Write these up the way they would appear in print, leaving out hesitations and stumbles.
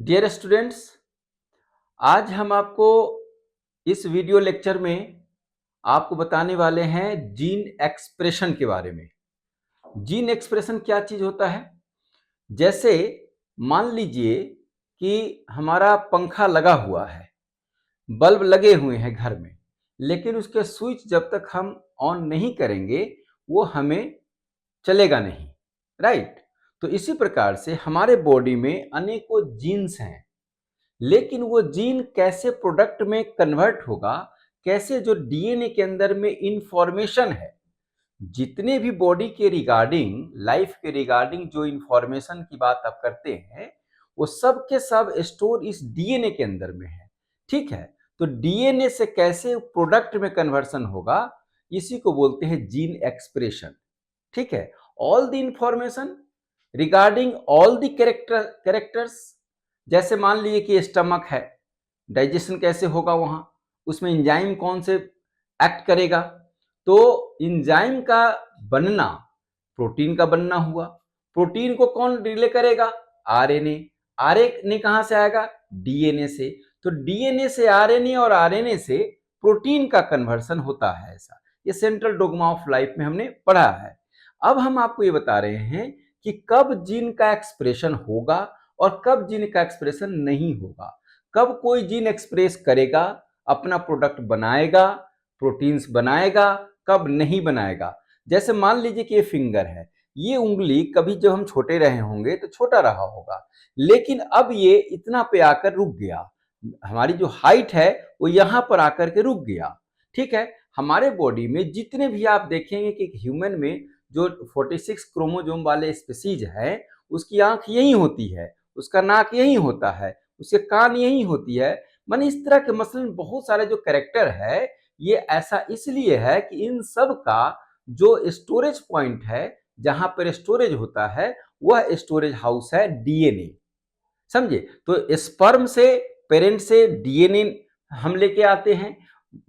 Dear students, आज हम आपको इस वीडियो लेक्चर में आपको बताने वाले हैं जीन एक्सप्रेशन के बारे में। जीन एक्सप्रेशन क्या चीज होता है? जैसे मान लीजिए कि हमारा पंखा लगा हुआ है, बल्ब लगे हुए हैं घर में, लेकिन उसके स्विच जब तक हम ऑन नहीं करेंगे वो हमें चलेगा नहीं, राइट? तो इसी प्रकार से हमारे बॉडी में अनेकों जीन्स हैं, लेकिन वो जीन कैसे प्रोडक्ट में कन्वर्ट होगा, कैसे जो डीएनए के अंदर में इंफॉर्मेशन है, जितने भी बॉडी के रिगार्डिंग, लाइफ के रिगार्डिंग जो इंफॉर्मेशन की बात आप करते हैं, वो सब के सब स्टोर इस डीएनए के अंदर में है। ठीक है, तो डीएनए से कैसे प्रोडक्ट में कन्वर्सन होगा, इसी को बोलते हैं जीन एक्सप्रेशन। ठीक है, all the information regarding all the characters. जैसे मान लीजिए कि स्टमक है, डाइजेशन कैसे होगा, वहां उसमें एंजाइम कौन से एक्ट करेगा, तो एंजाइम का बनना, प्रोटीन का बनना हुआ, प्रोटीन को कौन रिले करेगा? आरएनए। आरएनए कहां से आएगा? डीएनए से। तो डीएनए से आरएनए और आरएनए से प्रोटीन का कन्वर्सन होता है। ऐसा ये सेंट्रल डोग्मा ऑफ लाइफ में हमने पढ़ा है। अब हम आपको ये बता रहे हैं कि कब जीन का एक्सप्रेशन होगा और कब जीन का एक्सप्रेशन नहीं होगा। कब कोई जीन एक्सप्रेस करेगा, अपना प्रोडक्ट बनाएगा, प्रोटीन्स बनाएगा, कब नहीं बनाएगा। जैसे मान लीजिए कि ये फिंगर है, ये उंगली कभी जब हम छोटे रहे होंगे तो छोटा रहा होगा, लेकिन अब ये इतना पे आकर रुक गया, हमारी जो हाइट है वो यहां पर आकर के रुक गया। ठीक है, हमारे बॉडी में जितने भी आप देखेंगे कि ह्यूमन में जो 46 क्रोमोजोम वाले स्पीसीज है, उसकी आंख यही होती है, उसका नाक यही होता है, उसके कान यही होती है। माने इस तरह के मसलन बहुत सारे जो कैरेक्टर है, ये ऐसा इसलिए है कि इन सब का जो स्टोरेज पॉइंट है, जहां पर स्टोरेज होता है, वह स्टोरेज हाउस है डीएनए। समझे? तो स्पर्म से, पेरेंट से डीएनए हम लेके आते हैं,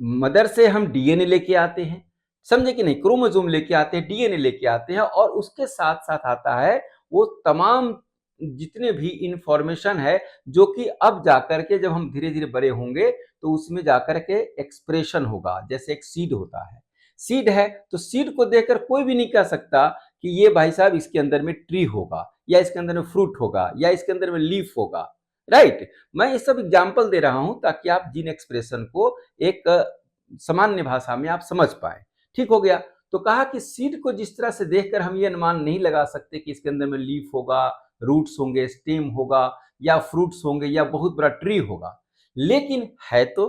मदर से हम डीएनए लेके आते हैं, समझे कि नहीं? क्रोमोसोम लेके आते हैं, डीएनए लेके आते हैं, और उसके साथ साथ आता है वो तमाम जितने भी इंफॉर्मेशन है, जो कि अब जाकर के जब हम धीरे धीरे बड़े होंगे तो उसमें जाकर के एक्सप्रेशन होगा। जैसे एक सीड होता है, सीड है तो सीड को देखकर कोई भी नहीं कह सकता कि ये भाई साहब इसके अंदर में ट्री होगा, या इसके अंदर में फ्रूट होगा, या इसके अंदर में लीफ होगा, राइट? मैं ये सब एग्जाम्पल दे रहा हूं ताकि आप जीन एक्सप्रेशन को एक सामान्य भाषा में आप समझ पाए। ठीक हो गया? तो कहा कि सीड को जिस तरह से देखकर हम ये अनुमान नहीं लगा सकते कि इसके अंदर में लीफ होगा, रूट्स होंगे, स्टेम होगा, या फ्रूट्स होंगे, या बहुत बड़ा ट्री होगा, लेकिन है तो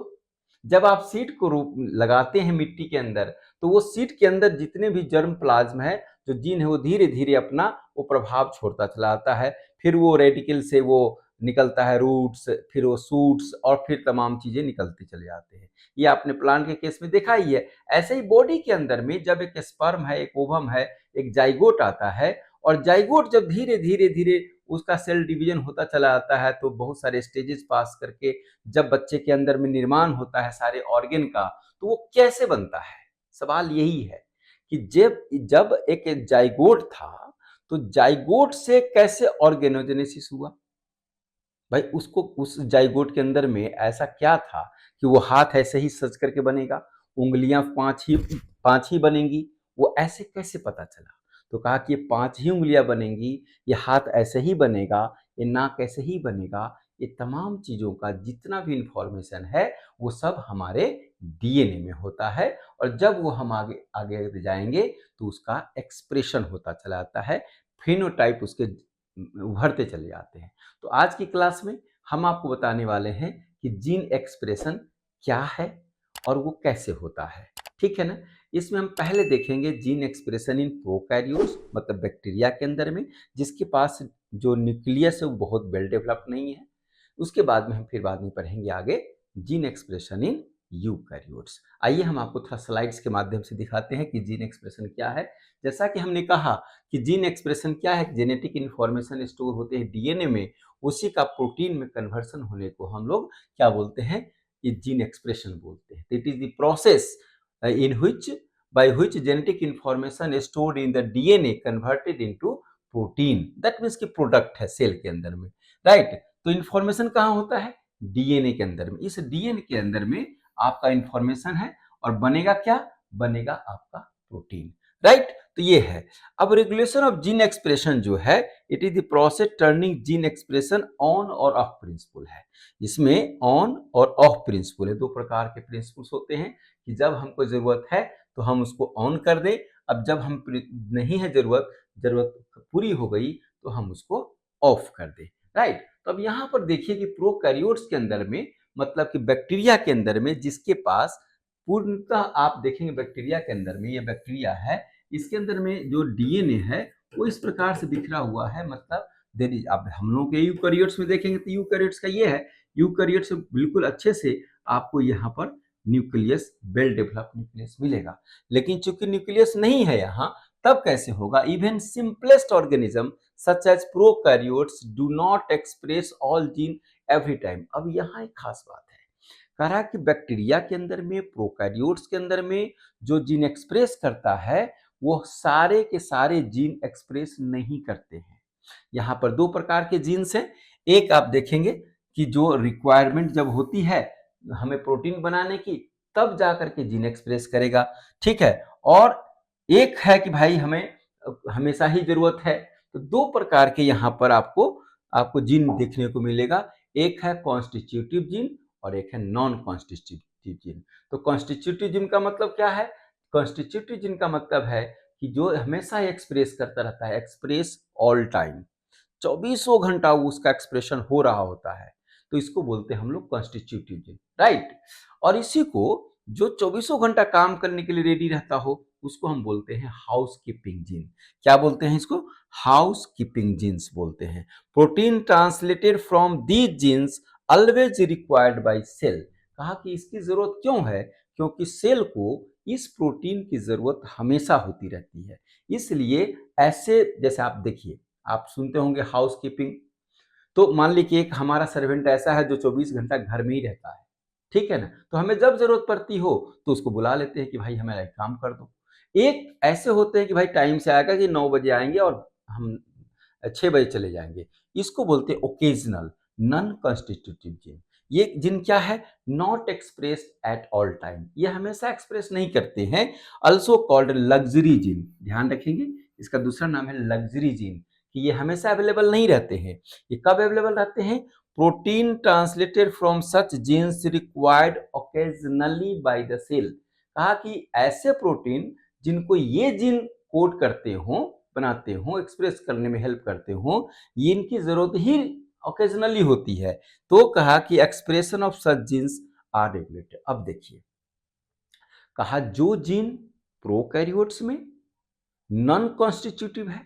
जब आप सीड को रूप लगाते हैं मिट्टी के अंदर, तो वो सीड के अंदर जितने भी जर्म प्लाज्म है, जो जीन है, वो धीरे धीरे अपना वो प्रभाव छोड़ता चला आता है। फिर वो रेडिकल से वो निकलता है रूट्स, फिर वो सूट्स, और फिर तमाम चीजें निकलती चले जाते हैं। ये आपने प्लांट के केस में देखा ही है। ऐसे ही बॉडी के अंदर में जब एक स्पर्म है, एक ओवम है, एक जाइगोट आता है, और जाइगोट जब धीरे धीरे धीरे उसका सेल डिवीजन होता चला आता है, तो बहुत सारे स्टेजेस पास करके जब बच्चे के अंदर में निर्माण होता है सारे ऑर्गन का, तो वो कैसे बनता है? सवाल यही है कि जब जब एक जाइगोट था, तो जाइगोट से कैसे ऑर्गेनोजेनेसिस हुआ? भाई उसको, उस जाइगोट के अंदर में ऐसा क्या था कि वो हाथ ऐसे ही सज करके बनेगा, उंगलियां पांच ही बनेंगी? वो ऐसे कैसे पता चला? तो कहा कि ये 5 ही उंगलियां बनेंगी, ये हाथ ऐसे ही बनेगा, ये नाक ऐसे ही बनेगा। ये तमाम चीजों का जितना भी इंफॉर्मेशन है, वो सब हमारे डीएनए में होता है, और जब वो हम आगे आगे जाएंगे तो उसका एक्सप्रेशन होता चला आता है, फिनोटाइप उसके उभरते चले जाते हैं। तो आज की क्लास में हम आपको बताने वाले हैं कि जीन एक्सप्रेशन क्या है और वो कैसे होता है। ठीक है ना? इसमें हम पहले देखेंगे जीन एक्सप्रेशन इन प्रोकैरियोट्स, मतलब बैक्टीरिया के अंदर में, जिसके पास जो न्यूक्लियस है वो बहुत वेल डेवलप्ड नहीं है। उसके बाद में हम फिर बाद में पढ़ेंगे आगे जीन एक्सप्रेशन इन यूकैरियोट्स। आइए हम आपको थोड़ा स्लाइड्स के माध्यम से दिखाते हैं कि जीन एक्सप्रेशन क्या है। जैसा कि हमने कहा कि जीन एक्सप्रेशन क्या है, जेनेटिक इंफॉर्मेशन स्टोर होते हैं डीएनए में, उसी का प्रोटीन में कन्वर्सन होने को हम लोग क्या बोलते हैं? ये जीन एक्सप्रेशन बोलते हैं। It is the process in which by which genetic information stored in the DNA converted into protein, that means कि प्रोडक्ट है सेल के अंदर में, राइट? तो इंफॉर्मेशन कहाँ होता है? डीएनए के अंदर में। इस डीएनए के अंदर में आपका इंफॉर्मेशन है और बनेगा क्या? बनेगा आपका प्रोटीन, राइट? तो ये है। अब रेगुलेशन ऑफ जीन एक्सप्रेशन जो है, it is the process turning gene expression on और ऑफ प्रिंसिपल है। इसमें ऑन और ऑफ प्रिंसिपल है, दो प्रकार के प्रिंसिपल्स होते हैं कि जब हमको जरूरत है तो हम उसको ऑन कर दें, अब जब हम नहीं है जरूरत पूरी हो गई तो हम उसको ऑफ कर दें, राइट? तो अब यहाँ पर देखिए कि प्रोकैरियोट्स के अंदर में, मतलब कि बैक्टीरिया के अंदर में, जिसके पास पूर्णतः आप देखेंगे बैक्टीरिया के अंदर में, ये बैक्टीरिया है, इसके अंदर में जो डीएनए है वो इस प्रकार से बिखरा हुआ है, मतलब देरी। अब हम लोग के यूकैरियोट्स में देखेंगे तो यूकैरियोट्स का ये है, यूकैरियोट्स में बिल्कुल अच्छे से आपको यहाँ पर न्यूक्लियस, वेल डेवलप न्यूक्लियस मिलेगा। लेकिन चूंकि न्यूक्लियस नहीं है यहाँ, तब कैसे होगा? Even simplest organism such as prokaryotes do not express all gene every time. अब यहाँ एक खास बात है, कह रहा है कि बैक्टीरिया के अंदर में, प्रोकैरियोट्स के अंदर में जो जीन एक्सप्रेस करता है वो सारे के सारे जीन एक्सप्रेस नहीं करते हैं। यहाँ पर दो प्रकार के जीन्स हैं। एक आप देखेंगे कि जो रिक्वायरमेंट जब होती है हमें प्रोटीन बनाने की, तब जाकर के जीन एक्सप्रेस करेगा, ठीक है। और एक है कि भाई हमें हमेशा ही जरूरत है। तो दो प्रकार के यहाँ पर आपको जीन देखने को मिलेगा। एक है कॉन्स्टिट्यूटिव जीन और एक है नॉन कॉन्स्टिट्यूटिव जीन। तो कॉन्स्टिट्यूटिव जीन का मतलब क्या है? कॉन्स्टिट्यूटिव जीन का मतलब है कि जो हमेशा एक्सप्रेस करता रहता है, एक्सप्रेस ऑल टाइम, 24 घंटा उसका एक्सप्रेशन हो रहा होता है, तो इसको बोलते हैं हम लोग कॉन्स्टिट्यूटिव जीन, राइट? और इसी को जो 24 घंटा काम करने के लिए रेडी रहता हो, उसको हम बोलते हैं हाउस कीपिंग जीन। क्या बोलते हैं इसको? हाउस कीपिंग जीन्स बोलते हैं। Protein translated from these genes always required by cell. कहा कि इसकी जरूरत क्यों है? क्योंकि सेल को इस प्रोटीन की जरूरत हमेशा होती रहती है। इसलिए ऐसे, जैसे आप देखिए, आप सुनते होंगे हाउस कीपिंग, तो मान लीजिए कि एक हमारा सर्वेंट ऐसा है जो 24 घंटा घर में ही रहता है, ठीक है ना? तो हमें जब जरूरत पड़ती हो तो उसको बुला लेते हैं कि भाई हमें एक काम कर दो। एक ऐसे होते हैं कि भाई टाइम से आएगा कि 9 बजे आएंगे और हम 6 बजे चले जाएंगे। इसको बोलते हैं ओकेजनल, नॉन कॉन्स्टिट्यूटिव जीन। ये जिन क्या है? Not expressed at all time, ये हमेशा एक्सप्रेस नहीं करते हैं। अल्सो कॉल्ड लग्जरी जीन, ध्यान रखेंगे, इसका दूसरा नाम है लग्जरी जीन, कि ये हमेशा अवेलेबल नहीं रहते हैं। ये कब अवेलेबल रहते हैं? Protein translated from such genes required occasionally by the cell. कहा कि ऐसे प्रोटीन जिनको ये जीन कोड करते हो, बनाते हो, एक्सप्रेस करने में हेल्प करते हो, ये इनकी जरूरत ही ओकेजनली होती है। तो कहा कि expression of such genes are regulated. अब देखिए, कहा जो जीन प्रोकैरियोट्स में नॉन कॉन्स्टिट्यूटिव है,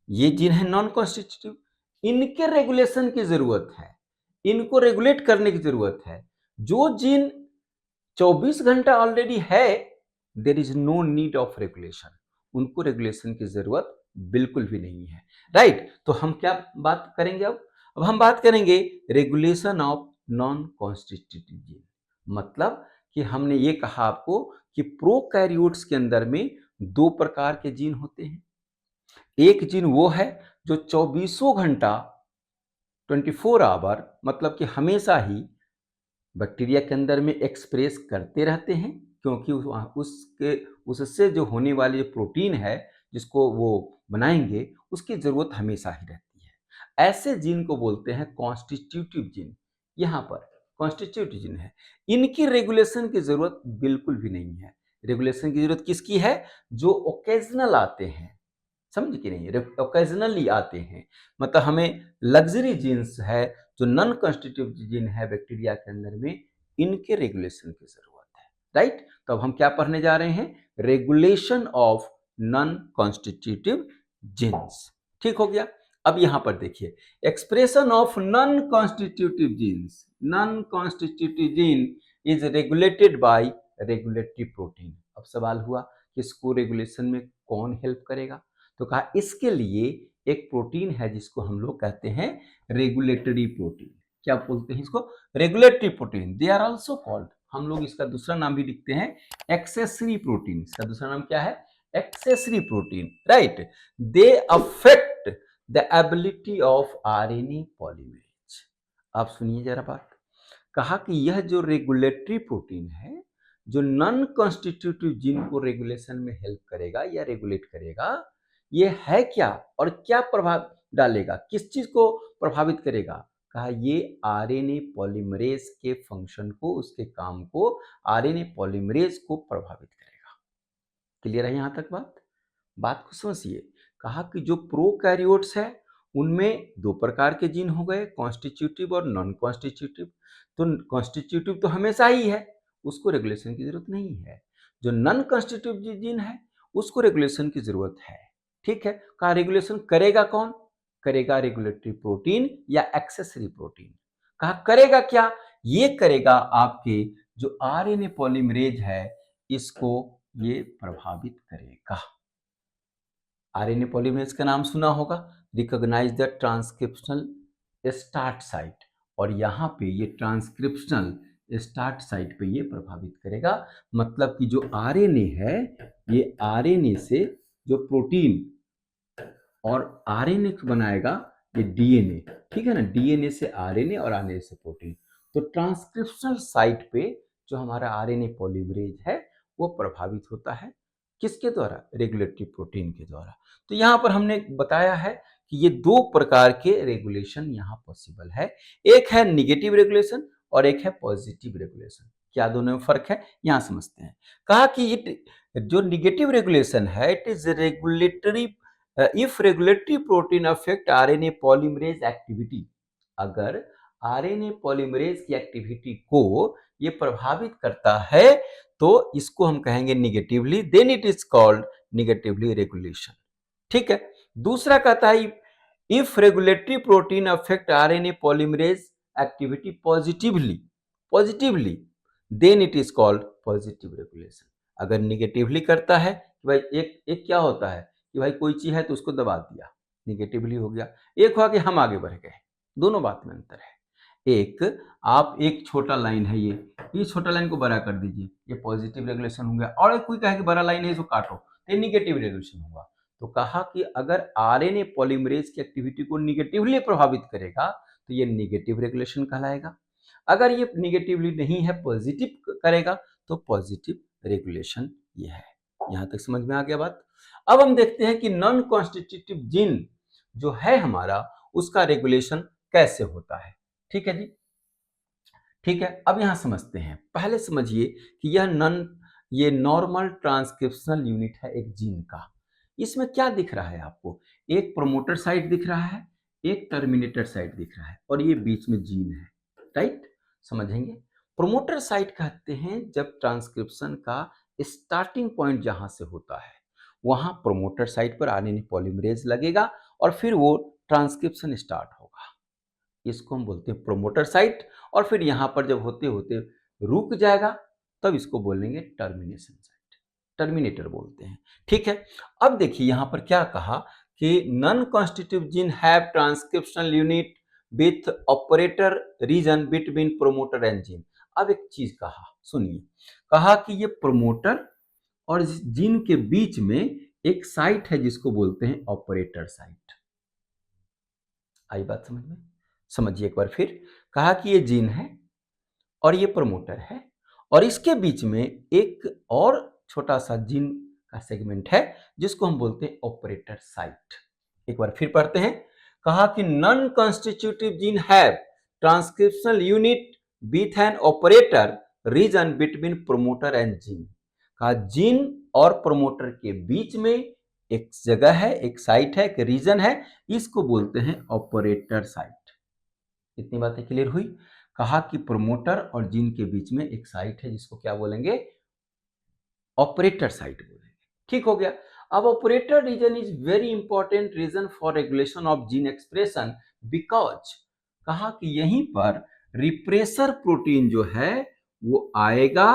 ये जीन है नॉन कॉन्स्टिट्यूटिव, इनके रेगुलेशन की जरूरत है, इनको रेगुलेट करने की जरूरत है। जो जीन 24 घंटा ऑलरेडी है, there is no need of regulation, उनको रेगुलेशन की जरूरत बिल्कुल भी नहीं है, राइट? तो हम क्या बात करेंगे अब हम बात करेंगे regulation of non constitutive gene. मतलब कि हमने ये कहा आपको कि प्रोकैरियोट्स के अंदर में दो प्रकार के जीन होते हैं। एक जीन वो है जो 24 घंटा 24 आवर, मतलब कि हमेशा ही बैक्टीरिया के अंदर में एक्सप्रेस करते रहते हैं, क्योंकि उसके उससे जो होने वाली जो प्रोटीन है जिसको वो बनाएंगे, उसकी जरूरत हमेशा ही रहती है। ऐसे जीन को बोलते हैं कॉन्स्टिट्यूटिव जीन। यहाँ पर कॉन्स्टिट्यूटिव जीन है, इनकी रेगुलेशन की जरूरत बिल्कुल भी नहीं है। रेगुलेशन की जरूरत किसकी है? जो ओकेजनल आते हैं, समझ कि नहीं, ओकेजनली आते हैं। मतलब हमें लग्जरी जीन्स है, जो नॉन कॉन्स्टिट्यूटिव जीन है बैक्टीरिया के अंदर में, इनके रेगुलेशन की जरूरत है, राइट? तो अब हम क्या पढ़ने जा रहे हैं? Regulation of non constitutive genes, ठीक हो गया। अब यहां पर देखिए, expression of non constitutive genes, non constitutive gene is regulated by regulatory protein. अब सवाल हुआ कि इसको रेगुलेशन में कौन हेल्प करेगा? तो कहा इसके लिए एक प्रोटीन है जिसको हम लोग कहते हैं रेगुलेटरी प्रोटीन। क्या बोलते हैं इसको? Regulatory protein. They are also called, हम लोग इसका दूसरा नाम भी लिखते हैं एक्सेसरी प्रोटीन। इसका दूसरा नाम क्या है? Accessory protein, right? They affect the ability of RNA polymerase. आप सुनिए जरा बात। कहा कि यह जो रेगुलेटरी प्रोटीन है, जो नॉन कॉन्स्टिट्यूटिव जीन को रेगुलेशन में हेल्प करेगा या रेगुलेट करेगा, ये है क्या और क्या प्रभाव डालेगा, किस चीज को प्रभावित करेगा? कहा ये आरएनए पॉलीमरेज के फंक्शन को, उसके काम को, आरएनए पॉलीमरेज को प्रभावित करेगा। क्लियर है यहां तक बात? बात को समझिए। कहा कि जो प्रोकैरियोट्स है उनमें दो प्रकार के जीन हो गए, कॉन्स्टिट्यूटिव और नॉन कॉन्स्टिट्यूटिव। तो कॉन्स्टिट्यूटिव तो हमेशा ही है, उसको रेगुलेशन की जरूरत नहीं है। जो नॉन कॉन्स्टिट्यूटिव जीन है उसको रेगुलेशन की जरूरत है। ठीक है, कहा रेगुलेशन करेगा कौन? करेगा रेगुलेटरी प्रोटीन या एक्सेसरी प्रोटीन। कहा करेगा क्या? ये करेगा आपके जो आरएनए पॉलीमरेज है इसको ये प्रभावित करेगा। आरएनए पॉलीमरेज का नाम सुना होगा, recognize the transcriptional start site, और यहाँ पे ये ट्रांसक्रिप्शनल स्टार्ट साइट पे ये प्रभावित करेगा। मतलब कि जो आरएनए है, ये आरएनए से जो प्रोटीन और आरएनए को बनाएगा ये डीएनए, ठीक है ना, डीएनए से आरएनए और आरएनए से प्रोटीन। तो ट्रांसक्रिप्शनल साइट पे जो हमारा आरएनए पॉलीमरेज है वो प्रभावित होता है, किसके द्वारा? रेगुलेटरी प्रोटीन के द्वारा। तो यहाँ पर हमने बताया है कि ये दो प्रकार के रेगुलेशन यहाँ पॉसिबल है, एक है निगेटिव रेगुलेशन और एक है पॉजिटिव रेगुलेशन। क्या दोनों में फर्क है यहाँ समझते हैं। कहा कि ये जो निगेटिव रेगुलेशन है, it is regulatory if regulatory protein affect RNA polymerase activity, अगर आरएनए पॉलीमरेज की एक्टिविटी को ये प्रभावित करता है तो इसको हम कहेंगे negatively, then it is called negatively regulation. ठीक है। दूसरा कहता है if regulatory protein affect RNA polymerase activity positively, positively then it is called positive regulation. अगर निगेटिवली करता है कि भाई एक एक क्या होता है कि भाई कोई चीज है तो उसको दबा दिया, निगेटिवली हो गया। एक हुआ कि हम आगे बढ़ गए, दोनों बात में अंतर है। एक आप एक छोटा लाइन है ये छोटा लाइन को बड़ा कर दीजिए, ये पॉजिटिव रेगुलेशन हो गया, और एक कोई कहे कि बड़ा लाइन है इसको काटो, तो ये निगेटिव रेगुलेशन होगा। तो कहा कि अगर आरएनए पॉलीमरेज की एक्टिविटी को निगेटिवली प्रभावित करेगा तो ये निगेटिव रेगुलेशन कहलाएगा। अगर ये निगेटिवली नहीं है, पॉजिटिव करेगा तो पॉजिटिव रेगुलेशन ये है। यहां तक समझ में आ गया बात। अब हम देखते हैं कि नॉन कॉन्स्टिट्यूटिव जीन जो है हमारा, उसका रेगुलेशन कैसे होता है। ठीक है जी, ठीक है। अब यहां समझते हैं, पहले समझिए कि ये नॉर्मल ट्रांसक्रिप्शनल यूनिट है एक जीन का। इसमें क्या दिख रहा है आपको? एक प्रोमोटर साइट दिख रहा है, एक टर्मिनेटर साइट दिख रहा है, और ये बीच में जीन है, राइट? समझेंगे। प्रोमोटर साइट कहते हैं जब ट्रांसक्रिप्शन का स्टार्टिंग पॉइंट जहां से होता है वहां प्रोमोटर साइट पर आरएनए पॉलीमरेज लगेगा और फिर वो ट्रांसक्रिप्शन स्टार्ट होगा, इसको हम बोलते हैं प्रोमोटर साइट। और फिर यहां पर जब होते होते रुक जाएगा तब इसको बोलेंगे टर्मिनेशन साइट, टर्मिनेटर बोलते हैं। ठीक है। अब देखिए यहां पर क्या कहा कि non constitutive gene have transcriptional unit with operator region between promoter and gene. अब एक चीज कहा, सुनिए, कहा कि ये प्रोमोटर और जीन के बीच में एक साइट है जिसको बोलते हैं ऑपरेटर साइट। आई बात समझ में? समझिए एक बार फिर। कहा कि ये जीन है और ये प्रमोटर है और इसके बीच में एक और छोटा सा जीन का सेगमेंट है जिसको हम बोलते हैं ऑपरेटर साइट। एक बार फिर पढ़ते हैं। कहा कि non constitutive gene have transcriptional unit with an operator region between promoter and gene. कहा जीन और प्रोमोटर के बीच में एक जगह है, एक साइट है, एक रीजन है, इसको बोलते हैं ऑपरेटर साइट। इतनी बातें क्लियर हुई। कहा कि प्रोमोटर और जीन के बीच में एक साइट है जिसको क्या बोलेंगे? ऑपरेटर साइट बोलेंगे। ठीक हो गया। अब operator region is very important region for regulation of gene expression because, कहा कि यहीं पर रिप्रेसर प्रोटीन जो है वो आएगा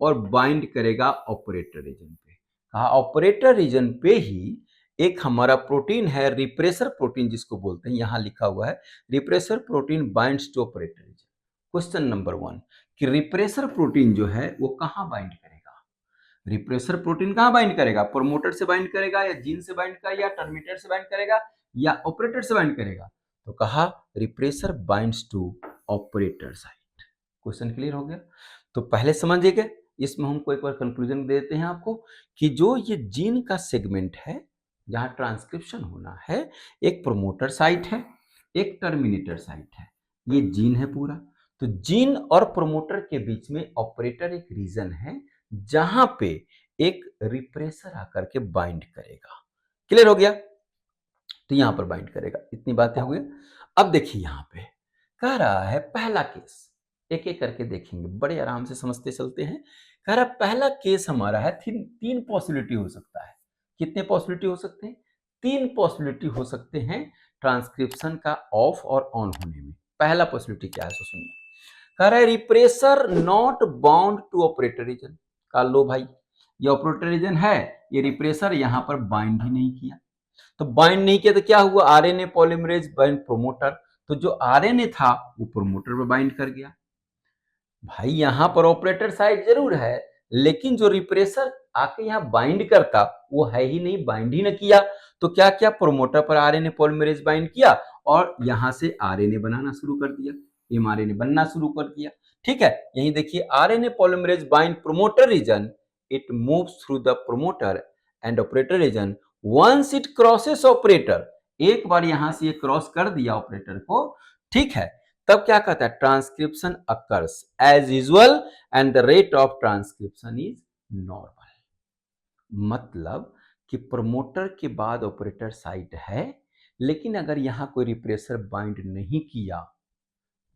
और बाइंड करेगा ऑपरेटर रीजन पे। कहा ऑपरेटर रीजन पे ही एक हमारा प्रोटीन है रिप्रेसर प्रोटीन जिसको बोलते हैं, यहां लिखा हुआ है repressor protein binds to operator region. Question number 1 कि रिप्रेसर प्रोटीन जो है वो कहां बाइंड करेगा? रिप्रेसर प्रोटीन कहां बाइंड करेगा? प्रोमोटर से बाइंड करेगा या जीन से बाइंड करेगा या टर्मिनेटर से बाइंड करेगा या ऑपरेटर से बाइंड करेगा? तो कहा repressor binds to operator site. Question clear हो गया? तो पहले समझिएगा, इसमें हमको एक बार कंक्लूजन देते हैं आपको कि जो ये जीन का सेगमेंट है जहां ट्रांसक्रिप्शन होना है, एक प्रोमोटर साइट है, एक टर्मिनेटर साइट है, ये जीन है पूरा। तो जीन और प्रोमोटर के बीच में ऑपरेटर एक रीजन है जहां पे एक रिप्रेसर आकर के बाइंड करेगा। क्लियर हो गया? तो यहां पर बाइंड करेगा। इतनी बातें हो गई। अब देखिए यहां पे कह रहा है पहला केस, एक एक करके देखेंगे, बड़े आराम से समझते चलते हैं। कह रहा पहला केस हमारा है, तीन पॉसिबिलिटी हो सकता है। कितने पॉसिबिलिटी हो सकते हैं? तीन पॉसिबिलिटी हो सकते हैं ट्रांसक्रिप्शन का ऑफ और ऑन होने में। पहला पॉसिबिलिटी क्या है सो सुनिए। कह रहा है repressor not bound to operator region. कहा लो भाई, ये ऑपरेटर रीजन है, ये रिप्रेसर यहां पर बाइंड ही नहीं किया। तो बाइंड नहीं किया तो क्या हुआ? RNA polymerase bind promoter. तो जो आरएनए था वो प्रोमोटर पर बाइंड कर गया। भाई यहां पर ऑपरेटर साइट जरूर है, लेकिन जो रिप्रेसर आके यहां बाइंड करता वो है ही नहीं, बाइंड ही न किया। तो क्या किया? प्रोमोटर पर आरएनए पॉलीमरेज बाइंड किया और यहां से आरएनए बनाना शुरू कर दिया, एमआरएनए बनना शुरू कर दिया। ठीक है, यही देखिए RNA polymerase bind promoter region, it moves through the promoter and operator region. Once it crosses operator, एक बार यहां से ये क्रॉस कर दिया ऑपरेटर को, ठीक है, तब क्या कहता है? Transcription occurs as usual and the rate of transcription is normal. मतलब कि प्रमोटर के बाद ऑपरेटर साइट है, लेकिन अगर यहां कोई रिप्रेसर बाइंड नहीं किया,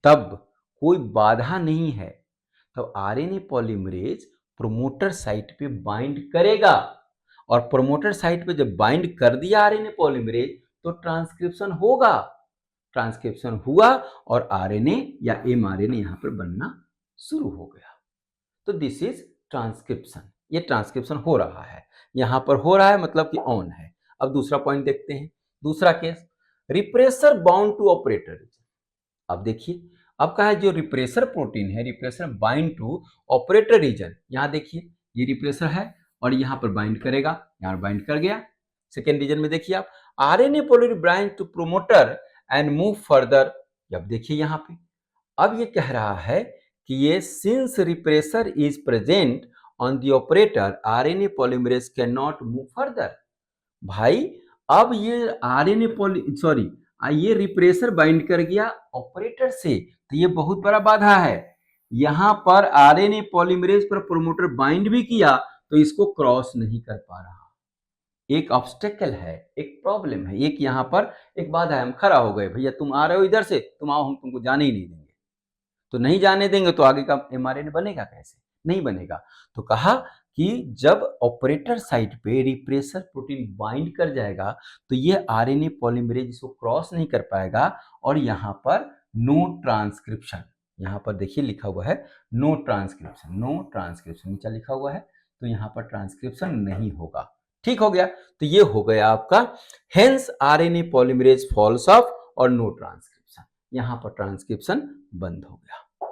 तब कोई बाधा नहीं है, तो आरएनए पॉलीमरेज प्रोमोटर साइट पे बाइंड करेगा। और प्रोमोटर साइट पे जब बाइंड कर दिया आरएनए पॉलीमरेज, तो ट्रांसक्रिप्शन होगा। ट्रांसक्रिप्शन हुआ और आरएनए या एमआरएनए यहां पर बनना शुरू हो गया। तो दिस इज ट्रांसक्रिप्शन। ये ट्रांसक्रिप्शन हो रहा है, यहां पर हो रहा है, मतलब कि ऑन है। अब दूसरा पॉइंट देखते हैं, दूसरा case, repressor bound to operator. अब देखिए, अब कहा है जो रिप्रेसर प्रोटीन है, repressor bind to operator region. यहां देखिए ये रिप्रेसर है और यहां पर बाइंड करेगा, यहां बाइंड कर गया। सेकेंड रीजन में देखिए आप, RNA polymerase bind to promoter and move further. अब देखिए यहां पे, अब ये कह रहा है कि ये since repressor is present on the operator, RNA polymerase can not move further. भाई अब ये आरएनए पॉली सॉरी ये रिप्रेसर बाइंड कर गया ऑपरेटर से, तो ये बहुत बड़ा बाधा है। यहां पर आरएनए पॉलीमरेज पर प्रोमोटर बाइंड भी किया तो इसको क्रॉस नहीं कर पा रहा। एक ऑब्स्टेकल है, एक प्रॉब्लम है, एक यहां पर एक बाधा है। हम खड़ा हो गए, भैया तुम आ रहे हो इधर से, तुम आओ, हम तुमको जाने ही नहीं देंगे। तो नहीं जाने देंगे तो आगे का एमआरएनए बनेगा कैसे? नहीं बनेगा। तो कहा कि जब ऑपरेटर साइट पे रिप्रेसर प्रोटीन बाइंड कर जाएगा, तो ये आरएनए पॉलीमरेज इसको क्रॉस नहीं कर पाएगा और यहां पर नो ट्रांसक्रिप्शन, यहां पर देखिए लिखा हुआ है नो ट्रांसक्रिप्शन, नो ट्रांसक्रिप्शन नीचे लिखा हुआ है, तो यहां पर ट्रांसक्रिप्शन नहीं होगा। ठीक हो गया? तो ये हो गया आपका hence RNA polymerase falls off और नो ट्रांसक्रिप्शन, यहां पर ट्रांसक्रिप्शन बंद हो गया।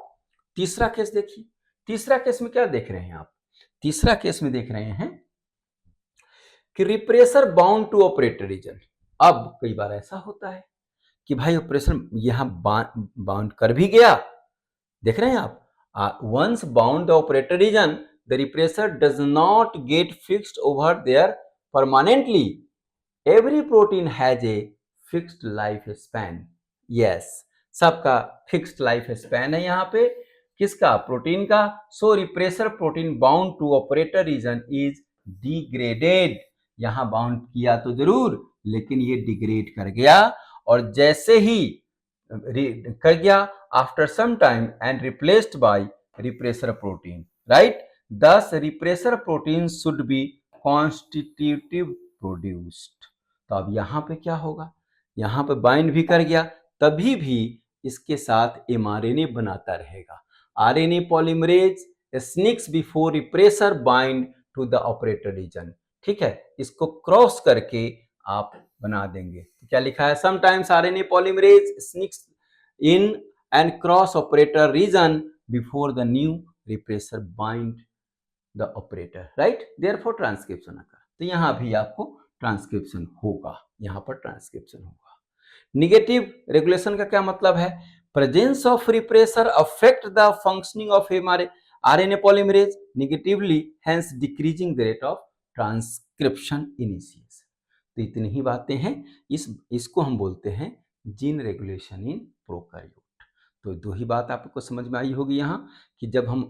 तीसरा केस देखिए, तीसरा केस में क्या देख रहे हैं आप? तीसरा केस में देख रहे हैं कि repressor bound to operator region. अब कई बार ऐसा होता है कि भाई ऑपरेशन यहां बाउंड कर भी गया, देख रहे हैं आप, once bound the operator region, the repressor does not get fixed over there permanently. Every protein has a fixed life span. Yes, सबका फिक्स्ड लाइफ स्पैन है यहां पे, किसका? प्रोटीन का। So repressor protein bound to operator region is degraded. यहां bound किया तो जरूर, लेकिन ये डिग्रेड कर गया, और जैसे ही कर गया, after some time and replaced by repressor protein, right? This repressor protein should be constitutive produced. तो अब यहां पे क्या होगा? यहां पे बाइंड भी कर गया, तभी भी इसके साथ एमआरएनए बनाता रहेगा। RNA polymerase sneaks before repressor bind to the operator region. ठीक है, इसको क्रॉस करके आप बना देंगे। तो क्या लिखा है? Sometimes RNA polymerase sneaks in and cross operator region before the new repressor bind the operator, right? Therefore transcription occur. तो यहां भी आपको ट्रांसक्रिप्शन होगा, यहां पर ट्रांसक्रिप्शन होगा। निगेटिव रेगुलेशन का क्या मतलब है? presence of repressor affect the functioning of RNA polymerase negatively, hence decreasing the rate of transcription initiation. तो इतनी ही बातें हैं, इसको हम बोलते हैं जीन रेगुलेशन इन प्रोकैरियोट। तो दो ही बात आपको समझ में आई होगी यहाँ कि जब हम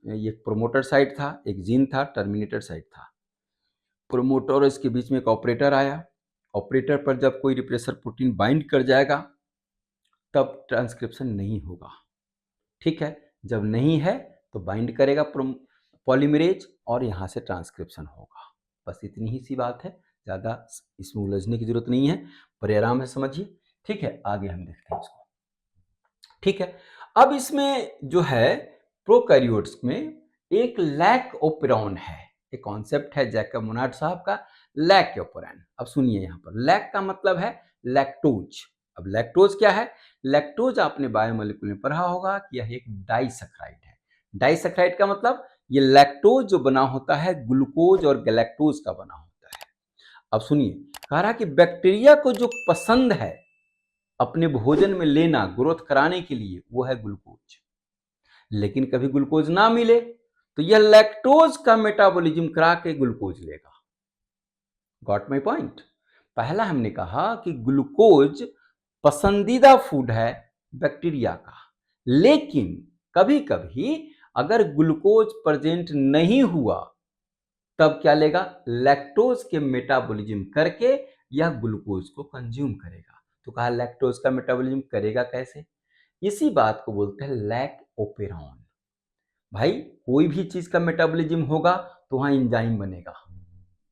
ये प्रोमोटर साइट था, एक जीन था, टर्मिनेटर साइट था, प्रोमोटर और इसके बीच में एक ऑपरेटर आया, ऑपरेटर पर जब कोई रिप्रेसर प्रोटीन बाइंड कर जाएगा तब ट्रांसक्रिप्शन नहीं होगा, ठीक है। जब नहीं है तो बाइंड करेगा पॉलीमरेज और यहाँ से ट्रांसक्रिप्शन होगा। बस इतनी ही सी बात है, ज़्यादा इसमें उलझने की जरूरत नहीं है, बड़े आराम से समझिए, ठीक है। आगे हम देखते हैं इसको, ठीक है। अब इसमें जो है प्रोकैरियोट्स में एक लैक ओपेरॉन है, एक कॉन्सेप्ट है जैकब मोनार्ड साहब का, लैक ओपेरॉन। अब सुनिए, यहाँ पर लैक का मतलब है लैक्टोज। अब लैक्टोज क्या है? लैक्टोज आपने बायोमोलिक्यूल में पढ़ा होगा कि यह एक डाइसैकराइड है। डाइसैकराइड का मतलब ये लैक्टोज जो बना होता है ग्लूकोज और गैलेक्टोज का बना होता है। अब सुनिए, कह रहा कि बैक्टीरिया को जो पसंद है अपने भोजन में लेना ग्रोथ कराने के लिए वो है ग्लूकोज, लेकिन कभी ग्लूकोज ना मिले तो यह लैक्टोज का मेटाबॉलिज्म करा के ग्लूकोज लेगा। Got my point? पहला हमने कहा कि ग्लूकोज पसंदीदा फूड है बैक्टीरिया का, लेकिन कभी कभी अगर ग्लूकोज प्रेजेंट नहीं हुआ तब क्या लेगा? लैक्टोज के मेटाबॉलिज्म करके यह ग्लूकोज को कंज्यूम करेगा। तो कहा लैक्टोज का मेटाबॉलिज्म करेगा कैसे? इसी बात को बोलते हैं लैक ओपेरॉन। भाई कोई भी चीज का मेटाबॉलिज्म होगा तो वहां एंजाइम बनेगा,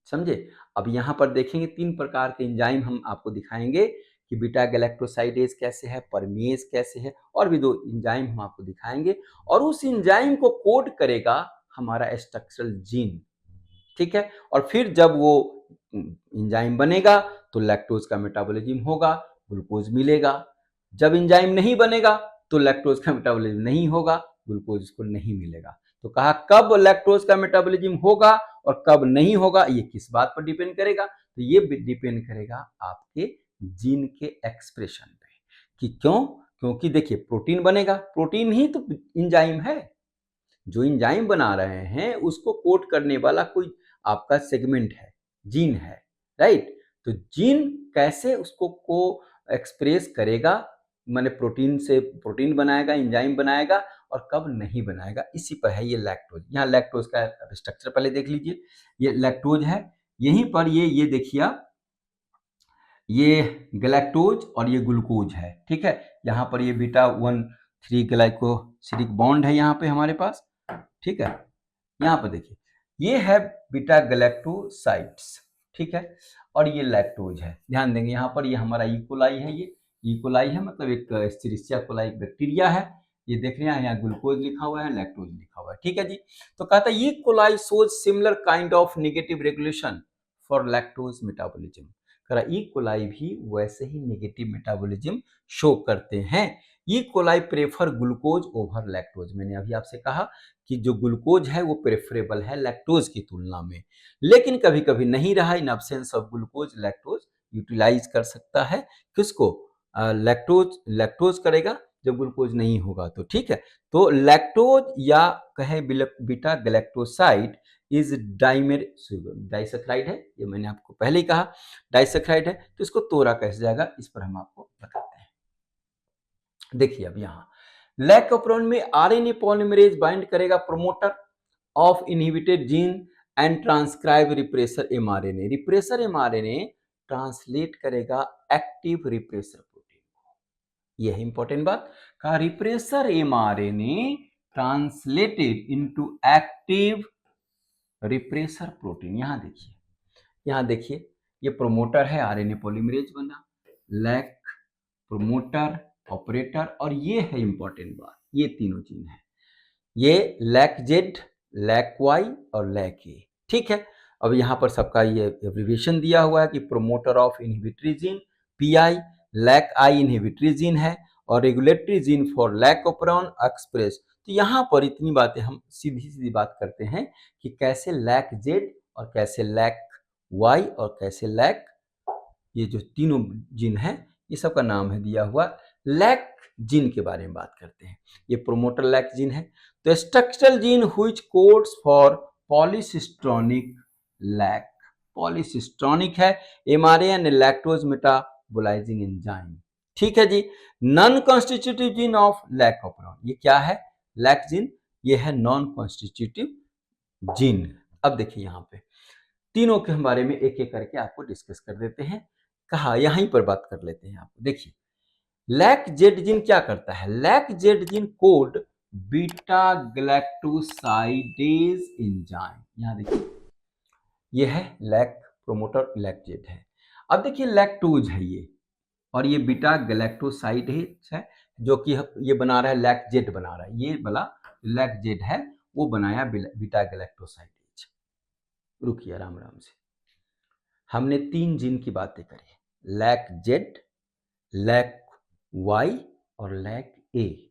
समझे। अब यहाँ पर देखेंगे 3 प्रकार के एंजाइम हम आपको दिखाएंगे कि बीटा गैलेक्टोसाइडेज कैसे है, परमेज कैसे है, और भी 2 एंजाइम हम आपको दिखाएंगे, और उस एंजाइम को कोड करेगा हमारा स्ट्रक्चरल जीन, ठीक है। और फिर जब वो एंजाइम बनेगा तो लैक्टोज का मेटाबॉलिज्म होगा, ग्लूकोज मिलेगा। जब एंजाइम नहीं बनेगा तो लैक्टोज का मेटाबॉलिज्म नहीं होगा, ग्लूकोज उसको नहीं मिलेगा। तो कहा कब लैक्टोज का मेटाबॉलिज्म होगा और कब नहीं होगा, ये किस बात पर डिपेंड करेगा? तो ये डिपेंड करेगा आपके जीन के एक्सप्रेशन पे कि क्यों? क्योंकि देखिए प्रोटीन बनेगा, प्रोटीन ही तो एंजाइम है। जो एंजाइम बना रहे हैं उसको कोड करने वाला कोई आपका सेगमेंट है, जीन है, राइट। तो जीन कैसे उसको को एक्सप्रेस करेगा, माने प्रोटीन से प्रोटीन बनाएगा, एंजाइम बनाएगा, और कब नहीं बनाएगा, इसी पर है ये लैक्टोज। यहाँ लैक्टोज का स्ट्रक्चर पहले देख लीजिए, ये लैक्टोज है, यहीं पर ये देखिए आप, ये गैलेक्टोज और ये ग्लूकोज है, ठीक है। यहाँ पर ये बीटा 1,3 ग्लाइकोसिलिक बॉन्ड है यहाँ पे हमारे पास, ठीक है। यहाँ पर देखिए ये है बीटा गैलेक्टोसाइड्स, ठीक है, और ये लैक्टोज है। ध्यान देंगे यहाँ पर ये हमारा इकोलाई है, ये इकोलाई है, मतलब एक एस्चेरिचिया कोलाई बैक्टीरिया है। ये देख रहे हैं यहाँ ग्लूकोज लिखा हुआ है, लैक्टोज लिखा हुआ है, ठीक है जी। तो कहता है ये coli shows similar kind of negative regulation for lactose metabolism. करा ई कोलाई भी वैसे ही नेगेटिव मेटाबॉलिज्म शो करते हैं। ई coli prefer glucose over lactose. मैंने अभी आपसे कहा कि जो ग्लूकोज है वो प्रेफरेबल है लैक्टोज की तुलना में, लेकिन कभी कभी नहीं रहा, in absence of glucose lactose utilize कर सकता है। किसको? लैक्टोज करेगा जब ग्लूकोज नहीं होगा तो, ठीक है। तो लैक्टोज या कहे बीटा गैलेक्टोसाइड इज डाइसैकराइड है, ये मैंने आपको पहले ही कहा डाइसैकराइड है, तो इसको तोरा कैसे जाएगा इस पर हम आपको बताते हैं। देखिए अब यहाँ लैक ओपेरॉन में आरएनए पॉलीमरेज बाइंड करेगा promoter of inhibited gene and transcribe repressor mRNA. Repressor mRNA translate करेगा एक्टिव रिप्रेसर प्रोटीन को। यह इंपॉर्टेंट बात का, repressor mRNA translated into active repressor protein. यहाँ देखिए ये प्रोमोटर है, आरएनए पॉलीमरेज बना, लैक, प्रोमोटर, ऑपरेटर, और ये है इंपॉर्टेंट बात, ये तीनों जीन है, ये लैक जेड, लैक वाई और लैक ए, ठीक है। अब यहाँ पर सबका ये एब्रिविएशन दिया हुआ है कि promoter of inhibitory gene PI, lac I inhibitory gene है, और regulatory gene for lac operon express. तो यहाँ पर इतनी बातें हम सीधी सीधी बात करते हैं कि कैसे लैक जेड और कैसे लैक वाई और कैसे लैक, ये जो तीनों जीन है ये सब का नाम है दिया हुआ लैक जीन के बारे में बात करते हैं। ये प्रोमोटर लैक जीन है। तो structural gene which codes for polycistronic lac, polycistronic है, एमआरएन लैक्टोज मेटाबोलाइजिंग एंजाइम। ठीक है जी। Non constitutive gene of lac operon, ये क्या है? लैक जीन, ये है नॉन कॉन्स्टिट्यूटिव जीन। अब देखिए यहाँ पे तीनों के बारे में एक एक करके आपको डिस्कस कर देते हैं। कहा यहीं पर बात कर लेते हैं आपको। देखिए लैक जेड जीन क्या करता है? Lac Z gene code beta galactosidase enzyme, यहां देखिए ये है लैक प्रोमोटर लैक जेड है। अब देखिए लैक्टोज है ये, और ये बीटा गैलेक्टोसाइडेज है जो कि ये बना रहा है लैक जेड बना रहा है, ये वाला लैक जेड है वो बनाया बीटा गैलेक्टोसाइडेज। रुकिए आराम आराम से, हमने तीन जीन की बातें करी, लैक जेड, लैक वाई और लैक ए।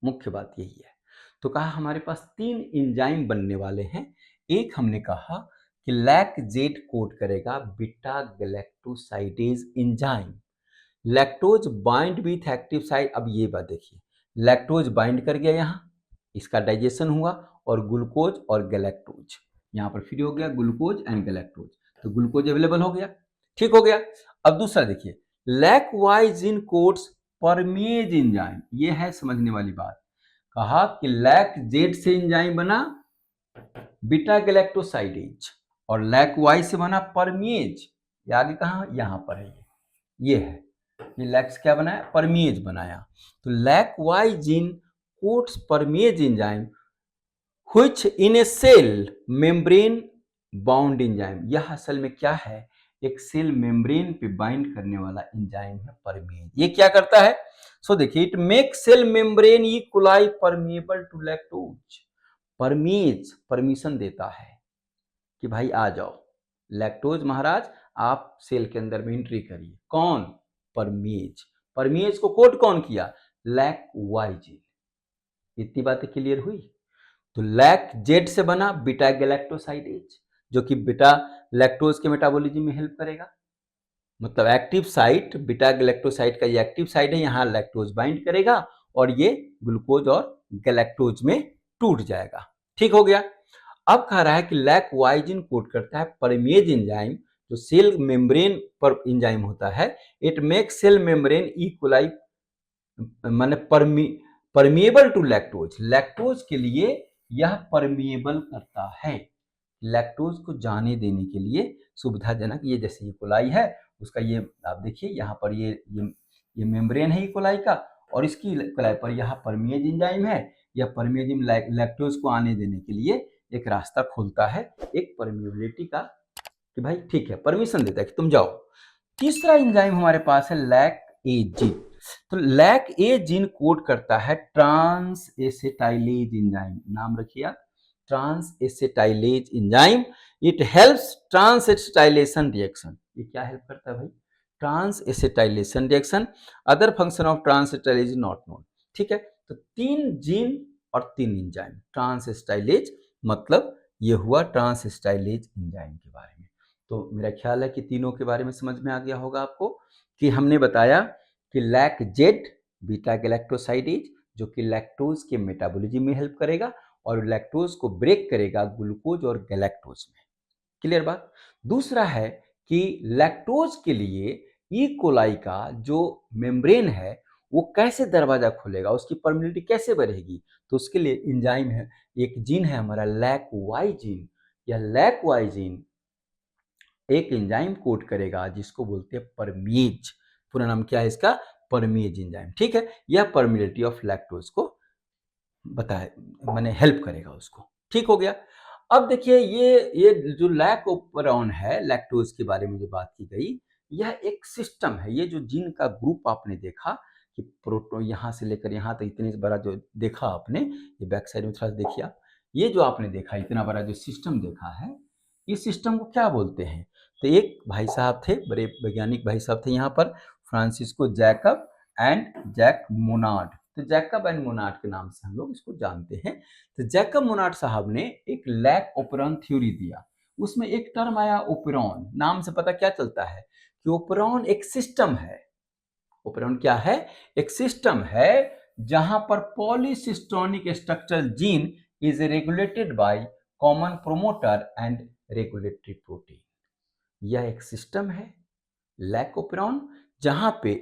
मुख्य बात यही है। तो कहा हमारे पास तीन एंजाइम बनने वाले हैं। एक हमने कहा कि लैक जेड कोड करेगा beta galactosidase enzyme, lactose bind with active site. अब ये बात देखिए, लैक्टोज बाइंड कर गया यहाँ, इसका डाइजेशन हुआ और ग्लूकोज और गैलेक्टोज यहाँ पर फ्री हो गया, ग्लूकोज एंड गैलेक्टोज, तो ग्लूकोज अवेलेबल हो गया। ठीक हो गया। अब दूसरा देखिए, lac Y gene codes permease enzyme, ये है समझने वाली बात। कहा कि लैक जेड से एंजाइम बना बीटा गैलेक्टोसाइडेज और लैक वाई से बना परमेज। ये आगे कहा? यहां पर है, ये है, ये लैक्स क्या बनाया? परमेज बनाया। तो lac Y gene codes permease enzyme which in a cell membrane bound enzyme, यह असल में क्या है? एक सेल मेम्ब्रेन पे बाइंड करने वाला एंजाइम है परमेज। ये क्या करता है? सो देखिए, it make cell membrane equally permeable to lactose. Permease permission देता है कि भाई आ जाओ लैक्टोज महाराज, आप सेल के अंदर में एंट्री करिए। कौन? परमेज। परमेज को कोड कौन किया? Lac Y gene. इतनी बातें क्लियर हुई। तो लैक जेड से बना बीटा गैलेक्टोसाइडेज जो कि बीटा लैक्टोज के मेटाबॉलिज्म में हेल्प करेगा। मतलब एक्टिव साइट, बीटा गैलेक्टोसाइड का ये एक्टिव साइट है, यहाँ लैक्टोज बाइंड करेगा और ये ग्लूकोज और गैलेक्टोज में टूट जाएगा। ठीक हो गया। अब कह रहा है कि लैक वाइजिन कोड करता है परमेज एंजाइम जो सेल मेम्ब्रेन पर एंजाइम होता है। इट मेक सेल मेम्ब्रेन इक्वलाई माने परमिएबल टू लैक्टोज, लैक्टोज के लिए यह परमिएबल करता है, लैक्टोज को जाने देने के लिए सुविधाजनक। ये जैसे इकोलाई है उसका, ये आप देखिए यहाँ पर ये मेम्ब्रेन है इकोलाई का, और इसकी इकोलाई पर यहाँ परमेज एंजाइम है। यह परमेज एंजाइम लैक्टोज को आने देने के लिए एक रास्ता खोलता है, एक परमिएबिलिटी का, कि भाई ठीक है, परमिशन देता है कि तुम जाओ। तीसरा एंजाइम हमारे पास है लैक ए जीन। तो लैक ए जीन कोड करता है ट्रांस एसेटाइलेज एंजाइम, नाम रखिए आप, trans acetylase enzyme. It helps trans acetylation reaction. ये क्या हेल्प करता है भाई? Trans acetylation reaction. Other function of trans acetylase not known. ठीक है। तो तीन जीन और तीन एंजाइम, ट्रांस एसेटाइलेज मतलब ये हुआ ट्रांस एसेटाइलेज एंजाइम के बारे में। तो मेरा ख्याल है कि तीनों के बारे में समझ में आ गया होगा आपको, कि हमने बताया कि लैक जेड बीटा गैलेक्टोसाइडेज जो कि लैक्टोज के मेटाबॉलिज्म में हेल्प करेगा और लैक्टोज को ब्रेक करेगा ग्लूकोज और गैलेक्टोज में। क्लियर बात। दूसरा है कि लैक्टोज के लिए ई कोलाई का जो मेम्ब्रेन है वो कैसे दरवाजा खोलेगा, उसकी परमिलिटी कैसे बढ़ेगी, तो उसके लिए एंजाइम है, एक जीन है हमारा लैक वाई जीन। यह लैक वाई जीन एक एंजाइम कोड करेगा जिसको बोलते हैं परमेज। पूरा नाम क्या है इसका? परमेज एंजाइम। ठीक है। यह परमिलिटी ऑफ लैक्टोज को बताए, माने हेल्प करेगा उसको। ठीक हो गया। अब देखिए ये जो लैक ओपेरॉन है, लैक्टोज के बारे में जो बात की गई, यह एक सिस्टम है। ये जो जीन का ग्रुप आपने देखा कि प्रोटोन यहाँ से लेकर यहाँ तक इतने बड़ा जो देखा आपने, ये बैक साइड में थोड़ा सा देखिए आप, ये जो आपने देखा इतना बड़ा जो सिस्टम देखा है, इस सिस्टम को क्या बोलते हैं? तो एक भाई साहब थे, बड़े वैज्ञानिक भाई साहब थे यहाँ पर, Francisco Jacob and Jack Monod. तो जैकब एंड मोनार्ड के नाम से हम लोग इसको जानते हैं। तो जैकब मोनार्ड साहब ने एक लैक ओपेरॉन थ्योरी दिया। उसमें एक टर्म आया ओपेरॉन, नाम से पता क्या चलता है कि ओपेरॉन एक सिस्टम है। ओपेरॉन क्या है? एक सिस्टम है जहां पर पॉलीसिस्टोनिक structural gene is regulated by common promoter and regulatory protein. यह एक सिस्टम है लैक ओपेरॉन जहां पे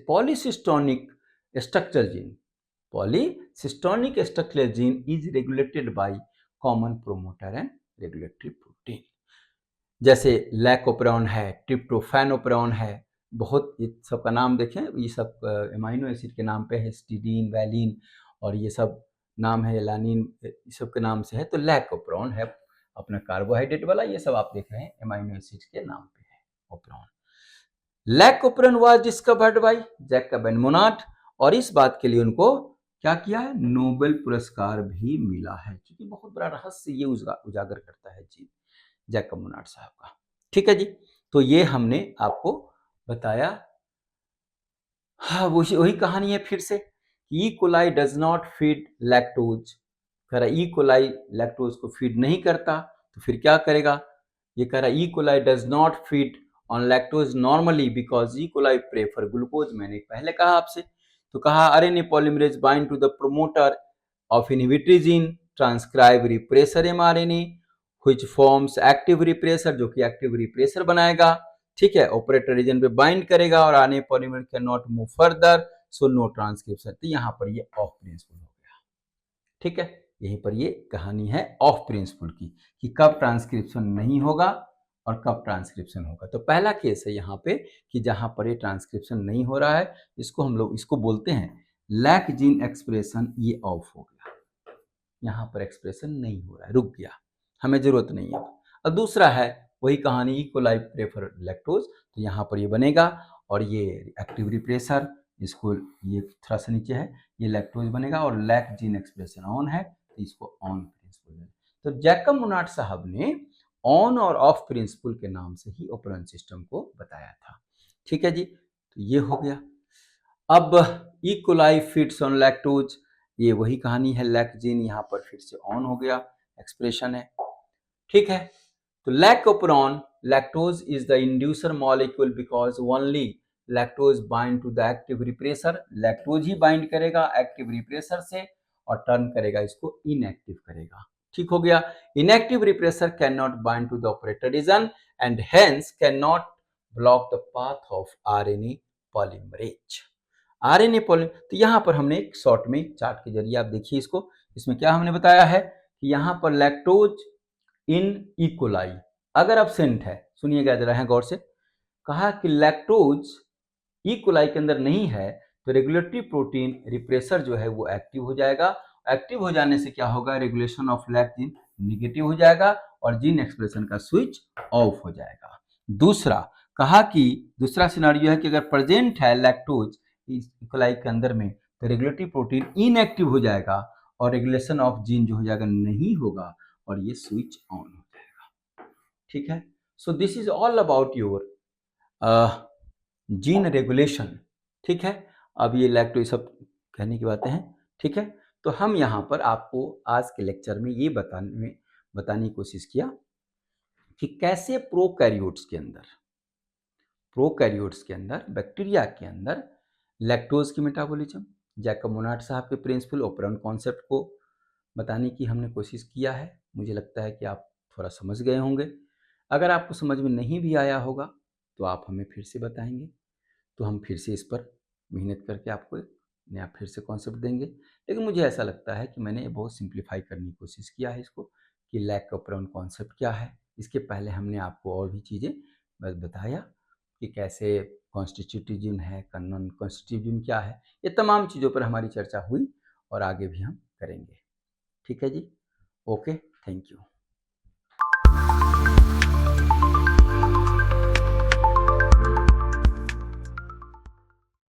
पॉलीसिस्टोनिक structural gene is regulated by common promoter and regulatory protein. जैसे लैक ओपेरॉन है, ट्रिप्टोफैन ओपेरॉन है, बहुत ये सब का नाम देखें, ये सब एमाइनो एसिड के नाम पे है, हिस्टिडीन, वैलिन और ये सब नाम है, एलानिन, ये सब के नाम से है। तो लैक ओपेरॉन है अपना कार्बोहाइड्रेट वाला, ये सब आप देख रहे हैं एमाइनो एसिड के नाम पे है operon. Lac operon was discovered by Jacob and Monod, और इस बात के लिए उनको क्या किया है? नोबेल पुरस्कार भी मिला है, क्योंकि बहुत बड़ा रहस्य ये उजागर करता है जी जैकब मोनाट साहब का। ठीक है जी, तो ये हमने आपको बताया। हाँ, वही कहानी है फिर से। E coli does not feed lactose. कह रहा ई कोलाई लैक्टोज को फीड नहीं करता, तो फिर क्या करेगा? ये कह रहा E coli does not feed on lactose normally because E coli prefer glucose. मैंने पहले कहा आपसे, तो कहा RNA polymerase bind to the promoter of inhibitory gene, transcribe repressor mRNA which forms active repressor, जो कि एक्टिव रिप्रेसर बनाएगा। ठीक है, ऑपरेटर रीजन पे बाइंड करेगा और RNA polymerase can not move further, so no transcription. तो यहाँ पर ये ऑफ प्रिंसिपल हो गया। ठीक है, यहीं पर ये कहानी है ऑफ प्रिंसिपल की, कि कब ट्रांसक्रिप्शन नहीं होगा और कब ट्रांसक्रिप्शन होगा। तो पहला केस है यहाँ पे कि जहां पर ये ट्रांसक्रिप्शन नहीं हो रहा है, इसको हम लोग इसको बोलते हैं लैक जीन एक्सप्रेशन, ये ऑफ हो गया, यहाँ पर एक्सप्रेशन नहीं हो रहा है, रुक गया, हमें जरूरत नहीं है। और दूसरा है वही कहानी, ई कोलाई प्रेफर लैक्टोज, तो यहाँ पर ये बनेगा और ये एक्टिव रिप्रेसर, इसको ये थोड़ा सा नीचे है, ये लैक्टोज बनेगा और लैक जीन एक्सप्रेशन ऑन है, तो इसको ऑन प्रिंसिपल। तो जैकब मोनाट साहब ने ऑन और ऑफ प्रिंसिपल के नाम से ही ओपेरॉन सिस्टम को बताया था। ठीक है जी, तो ये हो गया। अब E coli feeds on lactose, ये वही कहानी है, लैक जीन यहाँ पर फिर से ऑन हो गया, एक्सप्रेशन है। ठीक है, तो lac operon lactose is the inducer molecule because only lactose bind to the active repressor. Lactose ही बाइंड करेगा एक्टिव रिप्रेसर से और टर्न करेगा इसको इनएक्टिव करेगा। ठीक हो गया, inactive repressor can not bind to the operator region and hence can not block the path of RNA polymerase. RNA poly, तो यहाँ पर हमने एक शॉर्ट में चार्ट के जरिए आप देखिए इसको, इसमें क्या हमने बताया है कि यहाँ पर लैक्टोज इन ई कोलाई अगर एब्सेंट है, सुनिएगा जरा है गौर से, कहा कि लैक्टोज ई कोलाई के अंदर नहीं है तो रेगुलेटरी प्रोटीन रिप्रेसर जो है वो एक्टिव हो जाएगा। एक्टिव हो जाने से क्या होगा? Regulation of lac gene negative हो जाएगा और जीन एक्सप्रेशन का स्विच ऑफ हो जाएगा। दूसरा कहा कि दूसरा सिनारियो है कि अगर प्रेजेंट है लैक्टोज ई कोलाई के अंदर में तो रेगुलेटरी प्रोटीन इनएक्टिव हो जाएगा और रेगुलेशन ऑफ जीन जो हो जाएगा नहीं होगा और ये स्विच ऑन हो जाएगा। ठीक है, so this is all about your gene regulation. ठीक है, अब ये लैक्टोज सब कहने की बातें हैं। ठीक है, तो हम यहाँ पर आपको आज के लेक्चर में ये बताने की कोशिश किया कि कैसे प्रोकैरियोट्स के अंदर बैक्टीरिया के अंदर लैक्टोज की मेटाबॉलिज्म, जैकब मोनाट साहब के प्रिंसिपल ओपेरॉन कॉन्सेप्ट को बताने की हमने कोशिश किया है। मुझे लगता है कि आप थोड़ा समझ गए होंगे। अगर आपको समझ में नहीं भी आया होगा तो आप हमें फिर से बताएंगे, तो हम फिर से इस पर मेहनत करके आपको एक नया फिर से कॉन्सेप्ट देंगे। लेकिन मुझे ऐसा लगता है कि मैंने बहुत सिंप्लीफाई करने की कोशिश किया है इसको, कि लैक ओपेरॉन कॉन्सेप्ट क्या है। इसके पहले हमने आपको और भी चीज़ें बताया कि कैसे कॉन्स्टिट्यूटिव जीन है, नॉन कॉन्स्टिट्यूटिव जीन क्या है, ये तमाम चीज़ों पर हमारी चर्चा हुई और आगे भी हम करेंगे। ठीक है जी, ओके, थैंक यू।